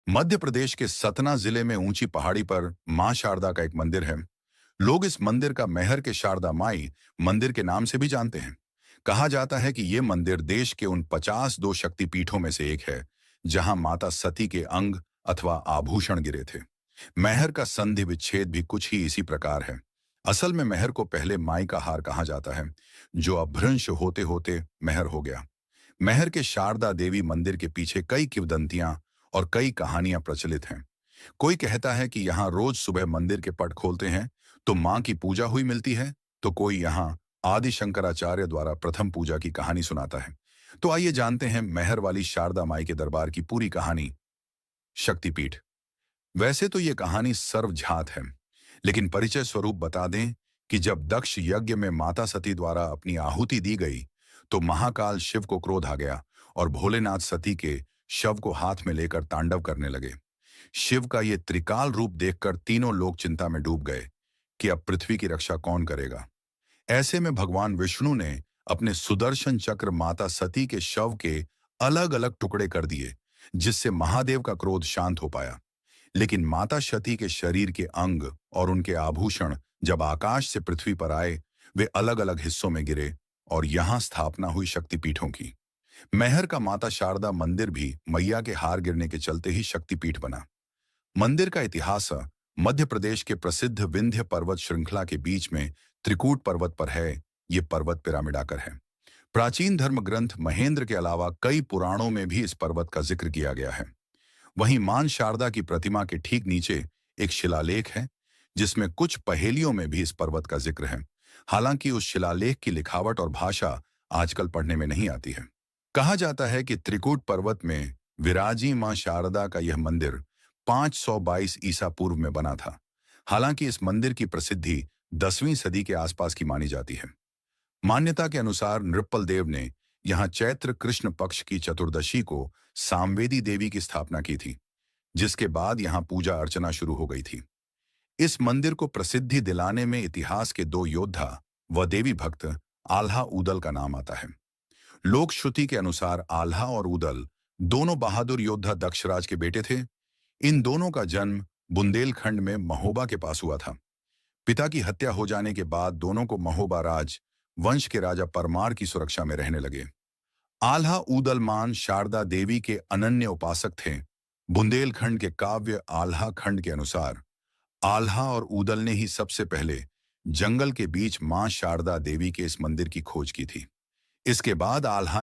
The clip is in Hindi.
मध्य प्रदेश के सतना जिले में ऊंची पहाड़ी पर मां शारदा का एक मंदिर है। लोग इस मंदिर का मैहर के शारदा माई मंदिर के नाम से भी जानते हैं। कहा जाता है कि यह मंदिर देश के उन 52 शक्तिपीठों में से एक है, जहां माता सती के अंग अथवा आभूषण गिरे थे। मैहर का संधि विच्छेद भी कुछ ही इसी प्रकार है। असल में मैहर को पहले माई का हार कहा जाता है, जो अपभ्रंश होते होते मैहर हो गया। मैहर के शारदा देवी मंदिर के पीछे कई किंवदंतियां और कई कहानियां प्रचलित हैं। कोई कहता है कि यहाँ रोज सुबह मंदिर के पट खोलते हैं तो मां की पूजा हुई मिलती है, तो कोई यहाँ आदि शंकराचार्य द्वारा प्रथम पूजा की कहानी सुनाता है। तो आइए जानते हैं मैहर वाली शारदा माई के दरबार की पूरी कहानी। शक्तिपीठ। वैसे तो ये कहानी सर्वझात है, लेकिन परिचय स्वरूप बता दें कि जब दक्ष यज्ञ में माता सती द्वारा अपनी आहुति दी गई, तो महाकाल शिव को क्रोध आ गया और भोलेनाथ सती के शव को हाथ में लेकर तांडव करने लगे। शिव का ये त्रिकाल रूप देखकर तीनों लोग चिंता में डूब गए कि अब पृथ्वी की रक्षा कौन करेगा। ऐसे में भगवान विष्णु ने अपने सुदर्शन चक्र माता सती के शव के अलग अलग टुकड़े कर दिए, जिससे महादेव का क्रोध शांत हो पाया। लेकिन माता सती के शरीर के अंग और उनके आभूषण जब आकाश से पृथ्वी पर आए, वे अलग अलग हिस्सों में गिरे और यहां स्थापना हुई शक्तिपीठों की। मैहर का माता शारदा मंदिर भी मैया के हार गिरने के चलते ही शक्तिपीठ बना। मंदिर का इतिहास मध्य प्रदेश के प्रसिद्ध विंध्य पर्वत श्रृंखला के बीच में त्रिकूट पर्वत पर है। ये पर्वत पिरामिडाकार है। प्राचीन धर्म ग्रंथ महेंद्र के अलावा कई पुराणों में भी इस पर्वत का जिक्र किया गया है। वहीं मां शारदा की प्रतिमा के ठीक नीचे एक शिलालेख है, जिसमें कुछ पहेलियों में भी इस पर्वत का जिक्र है। हालांकि उस शिलालेख की लिखावट और भाषा आजकल पढ़ने में नहीं आती है। कहा जाता है कि त्रिकूट पर्वत में विराजी मां शारदा का यह मंदिर 522 ईसा पूर्व में बना था। हालांकि इस मंदिर की प्रसिद्धि 10वीं सदी के आसपास की मानी जाती है। मान्यता के अनुसार नृपल देव ने यहाँ चैत्र कृष्ण पक्ष की चतुर्दशी को सामवेदी देवी की स्थापना की थी, जिसके बाद यहाँ पूजा अर्चना शुरू हो गई थी। इस मंदिर को प्रसिद्धि दिलाने में इतिहास के दो योद्धा व देवी भक्त आल्हा ऊदल का नाम आता है। लोक श्रुति के अनुसार आल्हा और ऊदल दोनों बहादुर योद्धा दक्षराज के बेटे थे। इन दोनों का जन्म बुंदेलखंड में महोबा के पास हुआ था। पिता की हत्या हो जाने के बाद दोनों को महोबा राज वंश के राजा परमार की सुरक्षा में रहने लगे। आल्हा ऊदलमान शारदा देवी के अनन्य उपासक थे। बुंदेलखंड के काव्य आल्हा खंड के अनुसार आल्हा और ऊदल ने ही सबसे पहले जंगल के बीच मां शारदा देवी के इस मंदिर की खोज की थी। इसके बाद आल्हा